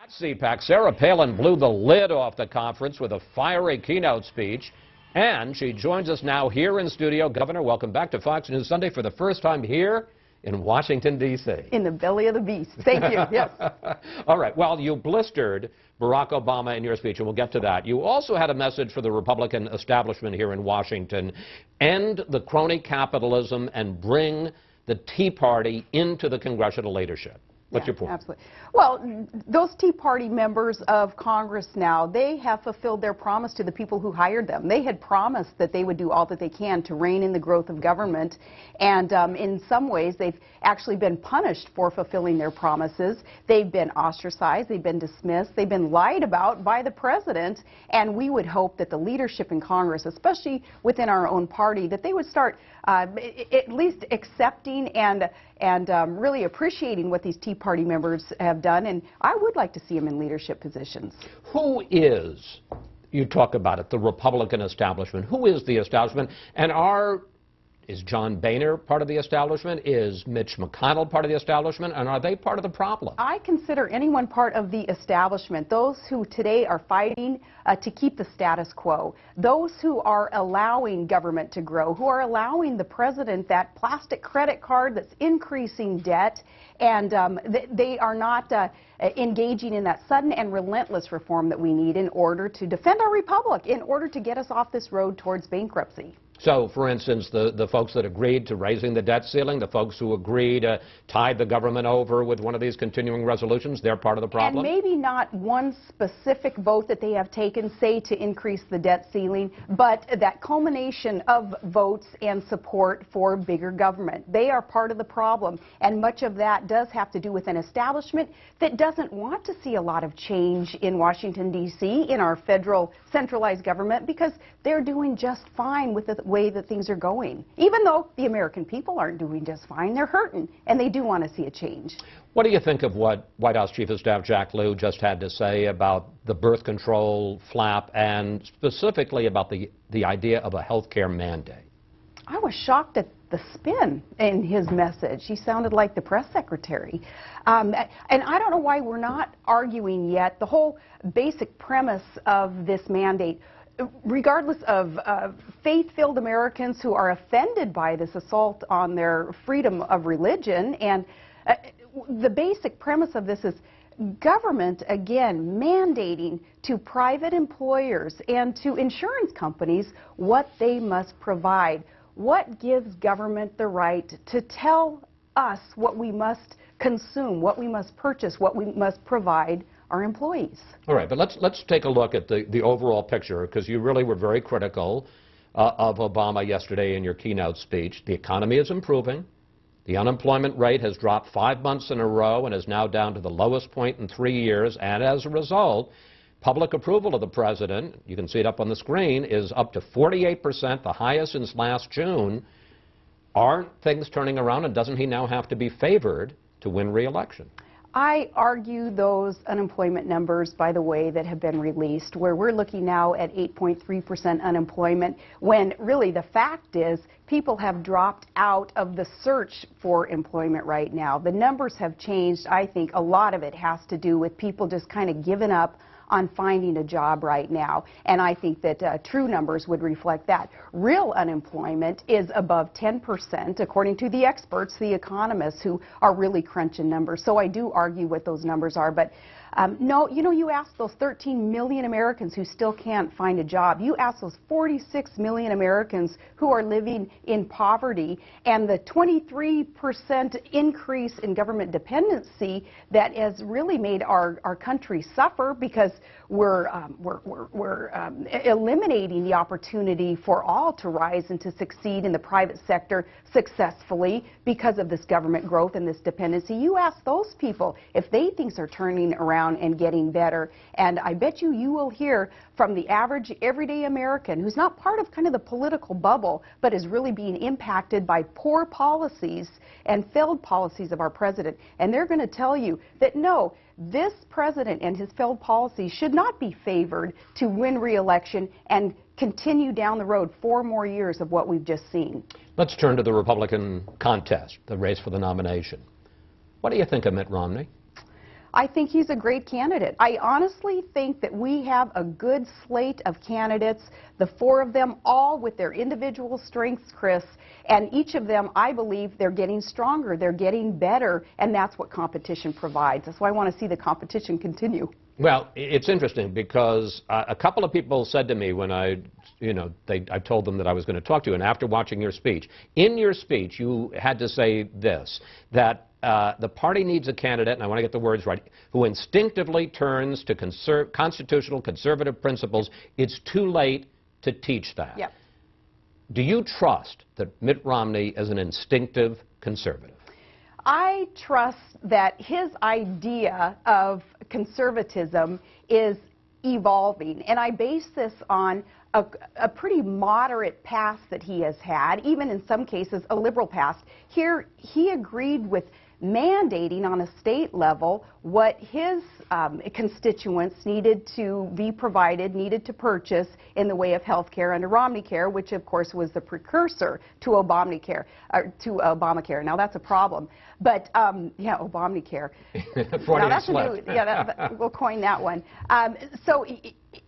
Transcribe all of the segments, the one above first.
At CPAC, Sarah Palin blew the lid off the conference with a fiery keynote speech, and she joins us now here in studio. Governor, welcome back to Fox News Sunday for the first time here in Washington, D.C. In the belly of the beast. Thank you. Yes. All right. Well, you blistered Barack Obama in your speech, and we'll get to that. You also had a message for the Republican establishment here in Washington. End the crony capitalism and bring the Tea Party into the congressional leadership. What's your point? Absolutely. Well, those Tea Party members of Congress now, they have fulfilled their promise to the people who hired them. They had promised that they would do all that they can to rein in the growth of government, and in some ways they've actually been punished for fulfilling their promises. They've been ostracized, they've been dismissed, they've been lied about by the president, and we would hope that the leadership in Congress, especially within our own party, that they would start at least accepting and really appreciating what these Tea Party members have done, and I would like to see them in leadership positions. Who is, you talk about it, the Republican establishment? Who is the establishment? And is John Boehner part of the establishment? Is Mitch McConnell part of the establishment? And are they part of the problem? I consider anyone part of the establishment. Those who today are fighting to keep the status quo. Those who are allowing government to grow, who are allowing the president that plastic credit card that's increasing debt, and they are not engaging in that sudden and relentless reform that we need in order to defend our republic, in order to get us off this road towards bankruptcy. So, for instance, the folks that agreed to raising the debt ceiling, the folks who agreed to tide the government over with one of these continuing resolutions, they're part of the problem? And maybe not one specific vote that they have taken, say, to increase the debt ceiling, but that culmination of votes and support for bigger government. They are part of the problem, and much of that does have to do with an establishment that doesn't want to see a lot of change in Washington, D.C., in our federal centralized government, because they're doing just fine with the way that things are going. Even though the American people aren't doing just fine, they're hurting, and they do want to see a change. What do you think of what White House Chief of Staff Jack Lew just had to say about the birth control flap and specifically about the idea of a health care mandate? I was shocked at the spin in his message. He sounded like the press secretary. And I don't know why we're not arguing yet the whole basic premise of this mandate. Regardless of faith-filled Americans who are offended by this assault on their freedom of religion, and the basic premise of this is government, again, mandating to private employers and to insurance companies what they must provide. What gives government the right to tell us what we must consume, what we must purchase, what we must provide our employees? All right, but let's take a look at the overall picture, because you really were very critical of Obama yesterday in your keynote speech. The economy is improving. The unemployment rate has dropped 5 months in a row and is now down to the lowest point in 3 years. And as a result, public approval of the president, you can see it up on the screen, is up to 48%, the highest since last June. Aren't things turning around, and doesn't he now have to be favored to win re-election? I argue those unemployment numbers, by the way, that have been released, where we're looking now at 8.3% unemployment, when really the fact is people have dropped out of the search for employment right now. The numbers have changed. I think a lot of it has to do with people just kind of giving up on finding a job right now, and I think that true numbers would reflect that. Real unemployment is above 10%, according to the experts, the economists who are really crunching numbers. So I do argue what those numbers are, but no, you know, you ask those 13 million Americans who still can't find a job. You ask those 46 million Americans who are living in poverty, and the 23% increase in government dependency that has really made our country suffer, because we're eliminating the opportunity for all to rise and to succeed in the private sector successfully because of this government growth and this dependency. You ask those people if they think things are turning around and getting better, and I bet you will hear from the average everyday American who's not part of kind of the political bubble, but is really being impacted by poor policies and failed policies of our president, and they're going to tell you that no, this president and his failed policies should not be favored to win re-election and continue down the road 4 more years of what we've just seen. Let's turn to the Republican contest, the race for the nomination. What do you think of Mitt Romney? I think he's a great candidate. I honestly think that we have a good slate of candidates, the four of them, all with their individual strengths, Chris, and each of them, I believe, they're getting stronger, they're getting better, and that's what competition provides. That's why I want to see the competition continue. Well, it's interesting because a couple of people said to me when I told them that I was going to talk to you, and after watching your speech, in your speech you had to say this, that the party needs a candidate, and I want to get the words right, who instinctively turns to constitutional conservative principles. It's too late to teach that. Yep. Do you trust that Mitt Romney is an instinctive conservative? I trust that his idea of conservatism is evolving, and I base this on a pretty moderate past that he has had, even in some cases a liberal past. Here, he agreed with mandating on a state level what his constituents needed to be provided, needed to purchase in the way of health care under Romneycare, which of course was the precursor to Obamacare. Now that's a problem, but yeah, Obamacare. Freudian that's slip. a new, we'll coin that one. So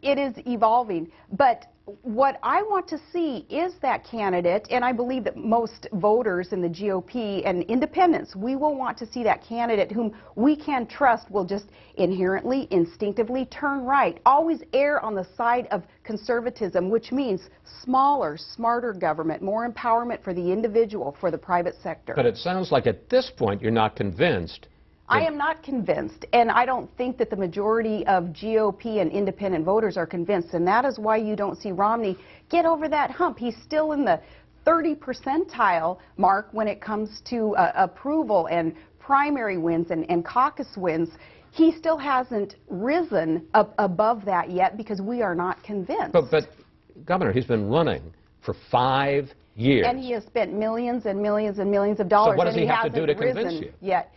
it is evolving, but what I want to see is that candidate, and I believe that most voters in the GOP and independents, we will want to see that candidate whom we can trust will just inherently, instinctively turn right, always err on the side of conservatism, which means smaller, smarter government, more empowerment for the individual, for the private sector. But it sounds like at this point you're not convinced. I am not convinced, and I don't think that the majority of GOP and independent voters are convinced, and that is why you don't see Romney get over that hump. He's still in the 30 percentile mark when it comes to approval and primary wins and caucus wins. He still hasn't risen up above that yet because we are not convinced. But Governor, he's been running for 5 years. And he has spent millions and millions and millions of dollars. So what does and he have to do to convince risen you? Yet.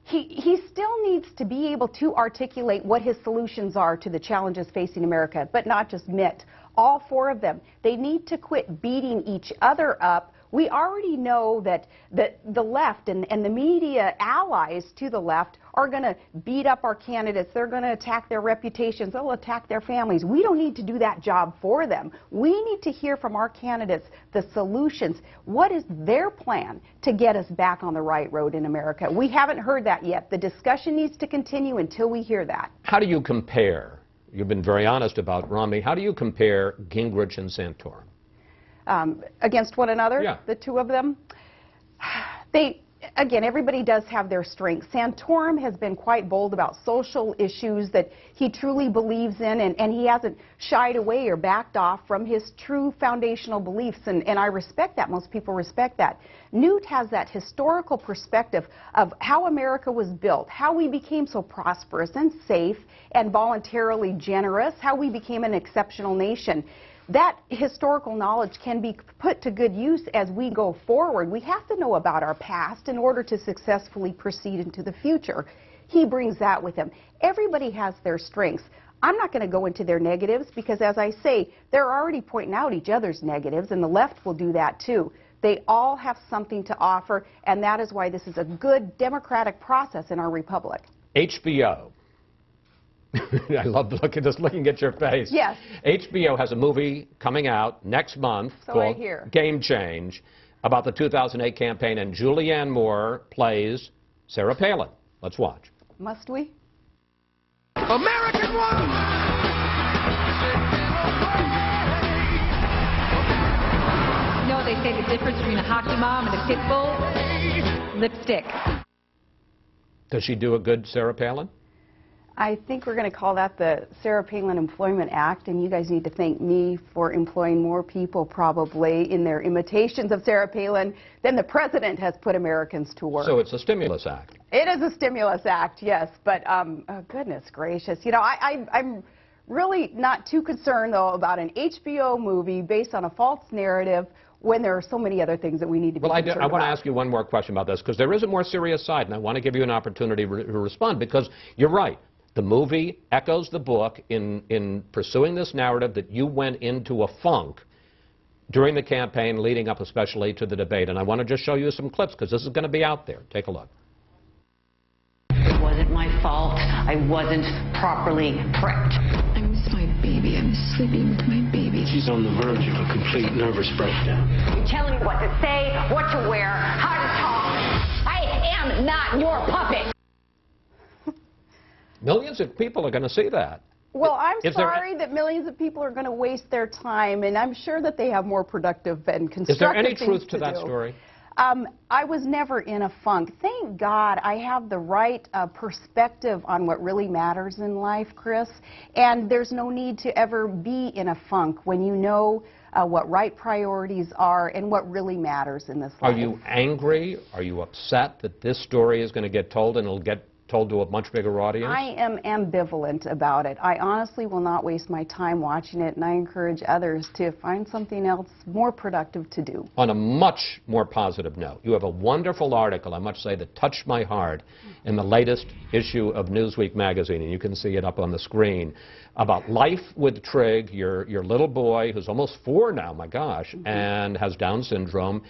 He still needs to be able to articulate what his solutions are to the challenges facing America, but not just Mitt. All four of them. They need to quit beating each other up. We already know that the left and the media allies to the left are going to beat up our candidates. They're going to attack their reputations. They'll attack their families. We don't need to do that job for them. We need to hear from our candidates the solutions. What is their plan to get us back on the right road in America? We haven't heard that yet. The discussion needs to continue until we hear that. How do you compare? You've been very honest about Romney. How do you compare Gingrich and Santorum? Against one another, yeah. The two of them? Again, everybody does have their strengths. Santorum has been quite bold about social issues that he truly believes in, and he hasn't shied away or backed off from his true foundational beliefs, and I respect that. Most people respect that. Newt has that historical perspective of how America was built, how we became so prosperous and safe and voluntarily generous, how we became an exceptional nation. That historical knowledge can be put to good use as we go forward. We have to know about our past in order to successfully proceed into the future. He brings that with him. Everybody has their strengths. I'm not going to go into their negatives because, as I say, they're already pointing out each other's negatives, and the left will do that too. They all have something to offer, and that is why this is a good democratic process in our republic. HBO. I love looking at your face. Yes. HBO has a movie coming out next month called Game Change about the 2008 campaign, and Julianne Moore plays Sarah Palin. Let's watch. Must we? American woman! No, they say the difference between a hockey mom and a pit bull? Lipstick. Does she do a good Sarah Palin? I think we're going to call that the Sarah Palin Employment Act, and you guys need to thank me for employing more people probably in their imitations of Sarah Palin than the president has put Americans to work. So it's a stimulus act. It is a stimulus act, yes, but oh, goodness gracious. You know, I'm really not too concerned, though, about an HBO movie based on a false narrative when there are so many other things that we need to be concerned about. I want to ask you one more question about this, because there is a more serious side, and I want to give you an opportunity to respond, because you're right. The movie echoes the book in pursuing this narrative that you went into a funk during the campaign, leading up especially to the debate. And I want to just show you some clips, because this is going to be out there. Take a look. It wasn't my fault. fault. I wasn't properly prepped. I miss my baby. I miss sleeping with my baby. She's on the verge of a complete nervous breakdown. You're telling me what to say, what to wear, how to talk. I am not your puppet. Millions of people are going to see that. Well, I'm Is there- sorry that millions of people are going to waste their time, and I'm sure that they have more productive and constructive Is there any things truth to do. that story? I was never in a funk. Thank God I have the right perspective on what really matters in life, Chris, and there's no need to ever be in a funk when you know what right priorities are and what really matters in this life. Are you angry? Are you upset that this story is going to get told and it'll get told to a much bigger audience? I am ambivalent about it. I honestly will not waste my time watching it, and I encourage others to find something else more productive to do. On a much more positive note, you have a wonderful article, I must say, that touched my heart in the latest issue of Newsweek magazine, and you can see it up on the screen, about life with Trig, your little boy, who's almost 4 now, my gosh, and has Down syndrome.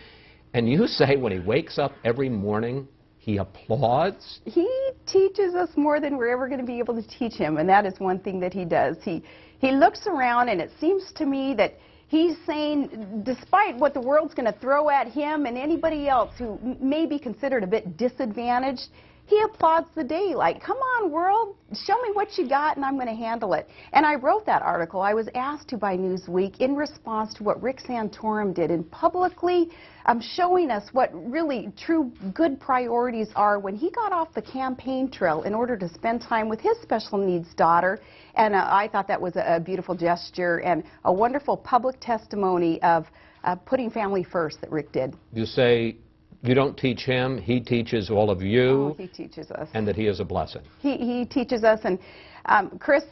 And you say when he wakes up every morning, he applauds? He teaches us more than we're ever going to be able to teach him, and that is one thing that he does. He looks around, and it seems to me that he's saying, despite what the world's going to throw at him and anybody else who may be considered a bit disadvantaged, he applauds the day, like, come on, world, show me what you got and I'm going to handle it. And I wrote that article. I was asked to by Newsweek in response to what Rick Santorum did in publicly showing us what really true good priorities are when he got off the campaign trail in order to spend time with his special needs daughter. And I thought that was a beautiful gesture and a wonderful public testimony of putting family first that Rick did. You say you don't teach him, he teaches all of you. Oh, he teaches us. And that he is a blessing. He teaches us, and Chris,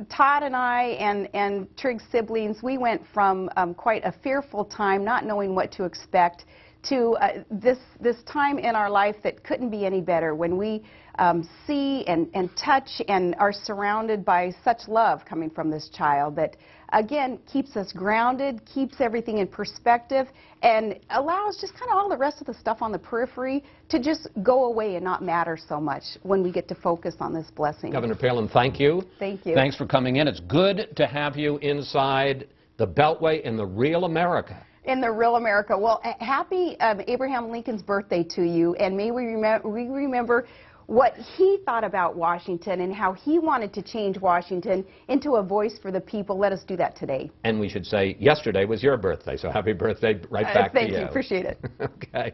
Todd and I and Trig's siblings, we went from quite a fearful time, not knowing what to expect, to this time in our life that couldn't be any better, when we see and touch and are surrounded by such love coming from this child that, again, keeps us grounded, keeps everything in perspective, and allows just kind of all the rest of the stuff on the periphery to just go away and not matter so much when we get to focus on this blessing. Governor Palin, thank you. Thank you. Thanks for coming in. It's good to have you inside the Beltway in the real America. In the real America. Well, happy Abraham Lincoln's birthday to you, and may we remember what he thought about Washington and how he wanted to change Washington into a voice for the people. Let us do that today. And we should say yesterday was your birthday, so happy birthday right back to you. Thank you. Appreciate it. Okay.